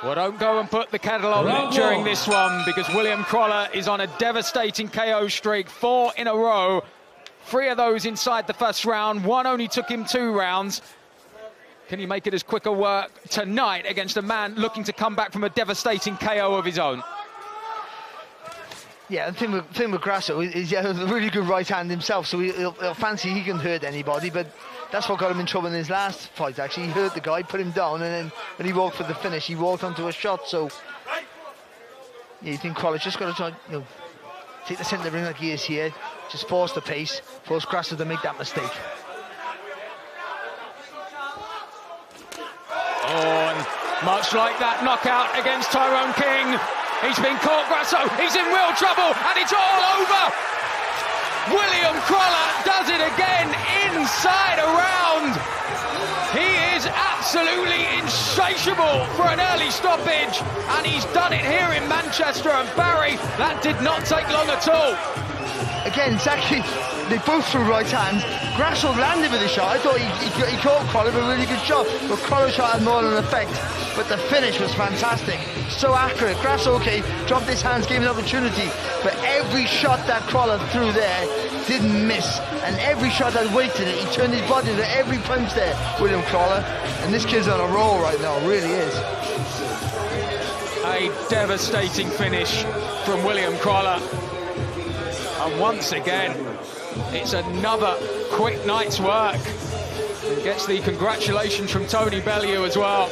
Well, don't go and put the kettle on during this one, because William Crawler is on a devastating KO streak, 4 in a row. 3 of those inside the first round. 1 only took him 2 rounds. Can he make it as quick a work tonight against a man looking to come back from a devastating KO of his own? Yeah, the thing with Grasso is he has a really good right hand himself, so he'll fancy he can hurt anybody, but that's what got him in trouble in his last fight, actually. He hurt the guy, put him down, and then when he walked for the finish, he walked onto a shot, so... Yeah, you think Crawler's just got to try, take the centre of the ring like he is here, just force the pace, force Grasso to make that mistake. Oh, and much like that knockout against Tyrone King, he's been caught, Grasso, he's in real trouble, and it's all over! William Crawler does it again, inside a round! He is absolutely insatiable for an early stoppage, and he's done it here in Manchester, and Barry, that did not take long at all. Again, it's actually, they both threw right hands. Grasso landed with a shot. I thought he caught Crawler with a really good shot, but Crawler's shot had more of an effect. But the finish was fantastic, so accurate. Grasso, okay, dropped his hands, gave him an opportunity, but every shot that Crawler threw there didn't miss, and every shot had weight in it. He turned his body to every punch there, William Crawler, and this kid's on a roll right now, really is. A devastating finish from William Crawler. And once again, it's another quick night's work. He gets the congratulations from Tony Bellew as well.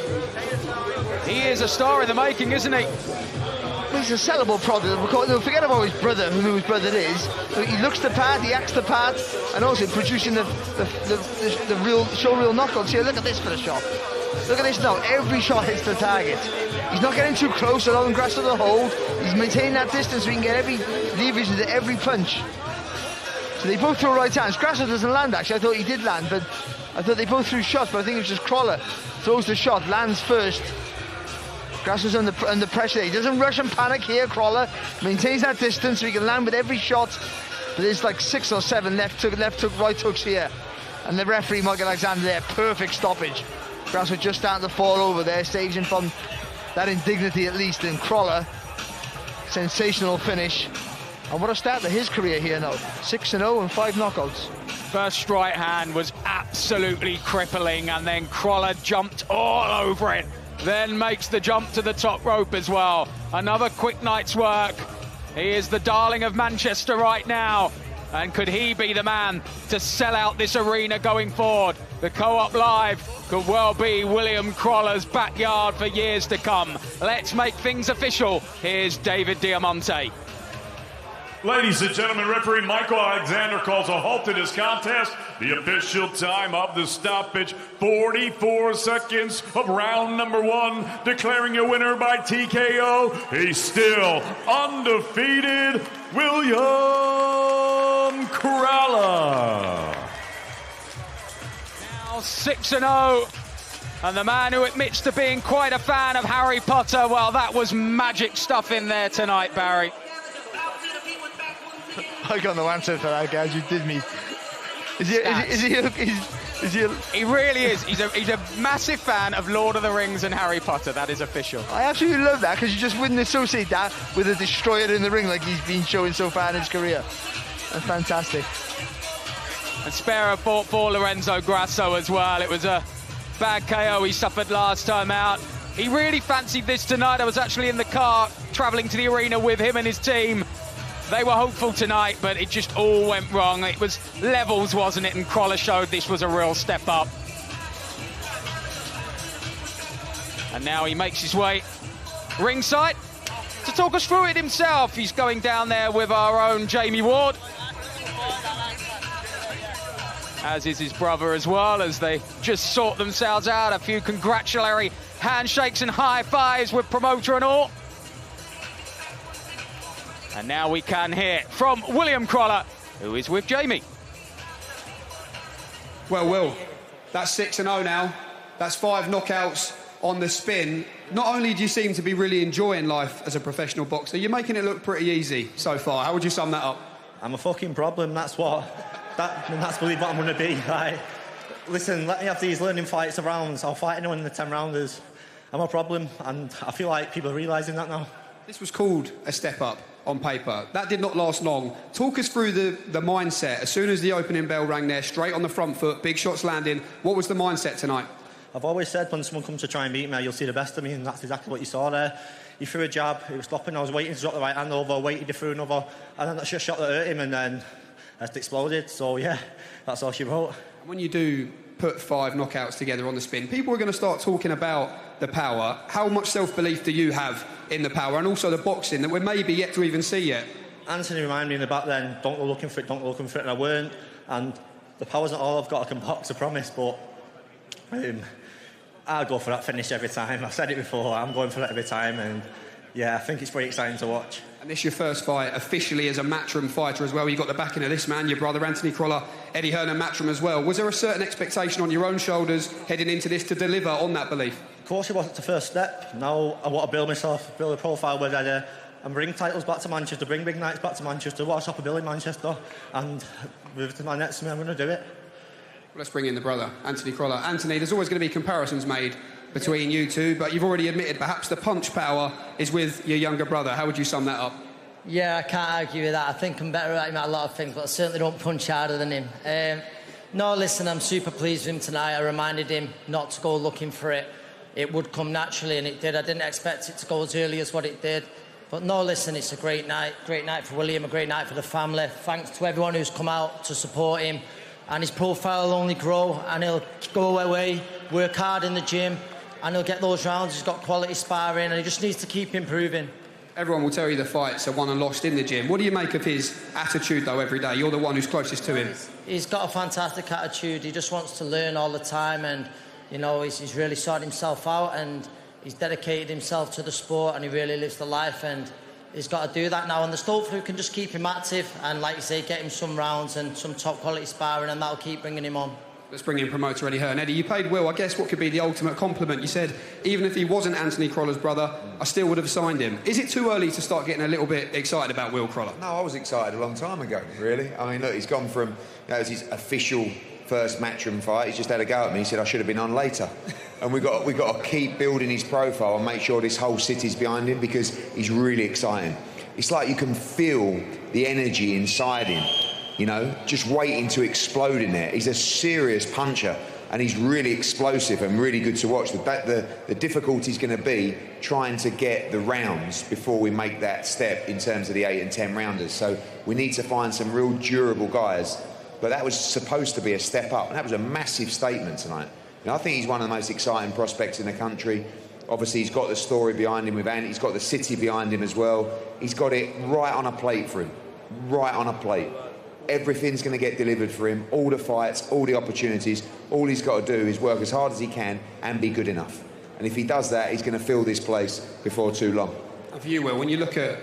He is a star in the making, isn't he? Well, he's a sellable product. Forget about his brother, who his brother is. He looks the part, he acts the part, and also producing the real knockouts. Here, look at this for the shot. Look at this now. Every shot hits the target. He's not getting too close, allowing Grasso to hold. He's maintaining that distance so he can get every leverage into every punch. So they both throw right hands. Grasso doesn't land, actually. I thought he did land, but I thought they both threw shots, but I think it was just Crawler throws the shot, lands first. Grasso's under pressure there. He doesn't rush and panic here, Crawler. Maintains that distance so he can land with every shot. But there's like 6 or 7 left hook, right hooks here. And the referee, Michael Alexander there, perfect stoppage. Grasso just starting to fall over there, saves him from that indignity at least. And Crawler, sensational finish. And what a start to his career here now. 6-0 and 5 knockouts. First right hand was absolutely crippling, and then Crawler jumped all over it. Then makes the jump to the top rope as well. Another quick night's work. He is the darling of Manchester right now. And could he be the man to sell out this arena going forward? The Co-op Live could well be William Crawler's backyard for years to come. Let's make things official. Here's David Diamante. Ladies and gentlemen, referee Michael Alexander calls a halt to this contest. The official time of the stoppage, 44 seconds of round number 1, declaring a winner by TKO. He's still undefeated, William Crawler. Now 6-0, and the man who admits to being quite a fan of Harry Potter, well, that was magic stuff in there tonight, Barry. I got no answer for that, guys. You did me. He really is. He's a massive fan of Lord of the Rings and Harry Potter. That is official. I absolutely love that, because you just wouldn't associate that with a destroyer in the ring like he's been showing so far in his career. That's fantastic. And Spera fought for Lorenzo Grasso as well. It was a bad KO he suffered last time out. He really fancied this tonight. I was actually in the car travelling to the arena with him and his team. They were hopeful tonight, but it just all went wrong. It was levels, wasn't it? And Crawler showed this was a real step up. And now he makes his way ringside to talk us through it himself. He's going down there with our own Jamie Ward, as is his brother as well, as they just sort themselves out. A few congratulatory handshakes and high fives with promoter and all. And now we can hear from William Crawler, who is with Jamie. Well, Will, that's 6-0 now. That's 5 knockouts on the spin. Not only do you seem to be really enjoying life as a professional boxer, you're making it look pretty easy so far. How would you sum that up? I'm a fucking problem, that's what I'm going to be. Like, listen, let me have these learning fights of rounds. I'll fight anyone in the 10 rounders. I'm a problem, and I feel like people are realising that now. This was called a step up on paper. That did not last long. Talk us through the mindset. As soon as the opening bell rang there, straight on the front foot, big shots landing. What was the mindset tonight? I've always said when someone comes to try and beat me, you'll see the best of me, and that's exactly what you saw there. He threw a jab, it was stopping, I was waiting to drop the right hand over, waited to throw another, and then that's just a shot that hurt him, and then it exploded. So yeah, that's all she wrote. And when you do put 5 knockouts together on the spin, people are going to start talking about the power. How much self-belief do you have in the power, and also the boxing that we're maybe yet to even see yet? Anthony reminded me in the back then, don't go looking for it, don't go looking for it, and I weren't. And the power's not all I've got, I can box, I promise, but I'll go for that finish every time. I've said it before, I'm going for that every time, and yeah, I think it's pretty exciting to watch. And this is your first fight officially as a Matchroom fighter as well. You got the backing of this man, your brother Anthony Crolla, Eddie Hearn and Matchroom as well. Was there a certain expectation on your own shoulders heading into this to deliver on that belief? Of course it wasn't the first step. Now I want to build myself, build a profile where I and bring titles back to Manchester, bring big nights back to Manchester, watch Upper Bill in Manchester, and move it to my next me, I'm going to do it. Let's bring in the brother, Anthony Crolla. Anthony, there's always going to be comparisons made between you two, but you've already admitted perhaps the punch power is with your younger brother. How would you sum that up? Yeah, I can't argue with that. I think I'm better at him at a lot of things, but I certainly don't punch harder than him. No, listen, I'm super pleased with him tonight. I reminded him not to go looking for it. It would come naturally, and it did. I didn't expect it to go as early as what it did. But no, listen, it's a great night for William, a great night for the family. Thanks to everyone who's come out to support him. And his profile will only grow, and he'll go away, work hard in the gym, and he'll get those rounds. He's got quality sparring, and he just needs to keep improving. Everyone will tell you the fights are won and lost in the gym. What do you make of his attitude, though, every day? You're the one who's closest to him. He's got a fantastic attitude. He just wants to learn all the time, and, you know, he's really sorted himself out, and he's dedicated himself to the sport, and he really lives the life, and he's got to do that now. And the hopefully we can just keep him active and, like you say, get him some rounds and some top-quality sparring, and that'll keep bringing him on. Let's bring in promoter Eddie Hearn. Eddie, you paid Will, I guess, what could be the ultimate compliment. You said, even if he wasn't Anthony Crolla's brother, I still would have signed him. Is it too early to start getting a little bit excited about Will Crolla? No, I was excited a long time ago, really. I mean, look, he's gone from, it was his official first Matchroom fight. He's just had a go at me. He said I should have been on later. And we've got to keep building his profile and make sure this whole city's behind him, because he's really exciting. It's like you can feel the energy inside him, you know, just waiting to explode in there. He's a serious puncher, and he's really explosive and really good to watch. The difficulty's going to be trying to get the rounds before we make that step in terms of the 8 and 10 rounders. So we need to find some real durable guys. But that was supposed to be a step up, and that was a massive statement tonight. You know, I think he's one of the most exciting prospects in the country. Obviously, he's got the story behind him with Ant. He's got the city behind him as well. He's got it right on a plate for him, right on a plate. Everything's going to get delivered for him, all the fights, all the opportunities. All he's got to do is work as hard as he can and be good enough. And if he does that, he's going to fill this place before too long. And for you, Will, when you look at,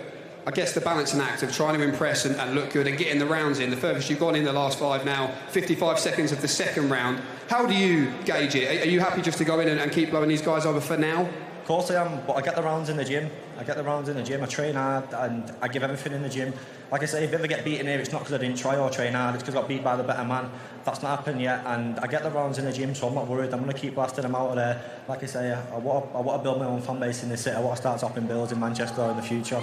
I guess, the balancing act of trying to impress and look good and getting the rounds in, the furthest you've gone in the last 5 now, 55 seconds of the second round, how do you gauge it? Are you happy just to go in and keep blowing these guys over for now? Of course I am, but I get the rounds in the gym. I train hard, and I give everything in the gym. Like I say, if you ever get beaten here, it's not because I didn't try or train hard, it's because I got beat by the better man. That's not happened yet, and I get the rounds in the gym, so I'm not worried. I'm going to keep blasting them out of there. Like I say, I want to build my own fan base in this city. I want to start topping bills in Manchester in the future.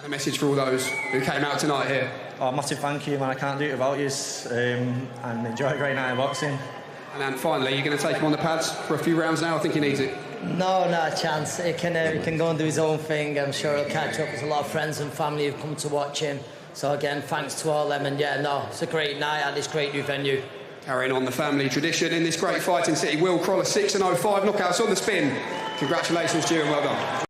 A message for all those who came out tonight here. Oh, massive thank you, man. I can't do it without you. And enjoy a great night of boxing. And finally, you're going to take him on the pads for a few rounds now? I think he needs it. No, not a chance. He can go and do his own thing. I'm sure he'll catch up. There's a lot of friends and family who've come to watch him. So again, thanks to all them. And yeah, no, it's a great night at this great new venue. Carrying on the family tradition in this great fighting city, Will Crolla, 6-0, 5 knockouts on the spin. Congratulations to you and well done.